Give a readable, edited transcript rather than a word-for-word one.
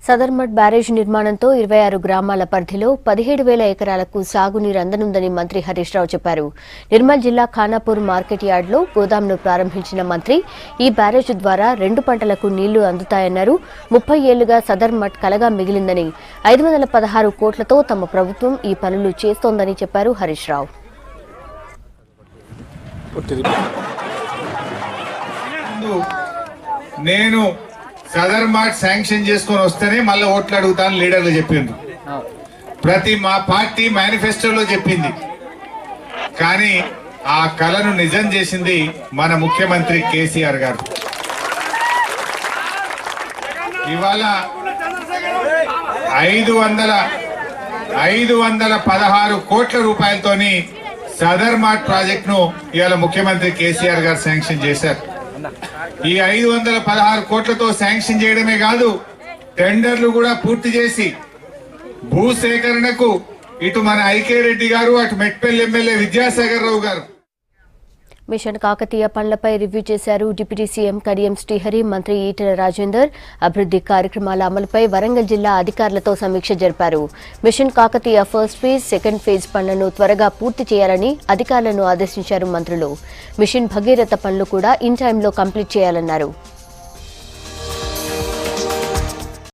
Sadarmat barrage నిర్మాణంతో 26 గ్రామాల పరిధిలో 17,000 ఎకరాలకు సాగునీరు అందనుందని మంత్రి హరీష్ రావు చెప్పారు. నిర్మల్ జిల్లా ఖానాపూర్ మార్కెట్ యార్డ్లో గోదాంను ప్రారంభించిన మంత్రి ఈ బ్యారేజ్ ద్వారా 2 పంటలకు నీళ్లు అందుతాయన్నారు. 30 ఏళ్లుగా సదర్మట్ కలగా మిగిలిందని 516 కోట్లతో తమ ప్రభుత్వం ఈ పనులు చేస్తోందని చెప్పారు హరీష్ రావు. నేను సదర్మాట్ శాంక్షన్ చేసుకొని వస్తేనే మళ్ళీ ఓట్లు అడుగుతాను లీడర్లు చెప్పింది. ప్రతి మా పార్టీ మేనిఫెస్టోలో చెప్పింది. కానీ ఆ కలను నిజం చేసింది మన ముఖ్యమంత్రి కేసీఆర్ గారు. ఇవాళ 516 కోట్ల రూపాయలతోని సదర్మాట్ ప్రాజెక్ట్ ను ఇవాళ ముఖ్యమంత్రి కేసీఆర్ గారు శాంక్షన్ చేశారు. ఈ 516 కోట్లతో శాంక్షన్ చేయడమే కాదు, టెండర్లు కూడా పూర్తి చేసి భూసేకరణకు ఇటు మన ఐకే రెడ్డి గారు, అటు మెట్పల్లి ఎమ్మెల్యే విద్యాసాగర్ రావు గారు మిషన్ కాకతీయ పనులపై రివ్యూ చేశారు. డిప్యూటీ సీఎం కడియం శ్రీహరి, మంత్రి ఈటెల రాజేందర్ అభివృద్ధి కార్యక్రమాల అమలుపై వరంగల్ జిల్లా అధికారులతో సమీక్ష జరిపారు. Mission Kakatiya first phase, second phase పనులను త్వరగా పూర్తి చేయాలని అధికారులను ఆదేశించారు మంత్రులు. మిషన్ భగీరథ పనులు కూడా ఇన్ టైంలో కంప్లీట్ చేయాలన్నారు.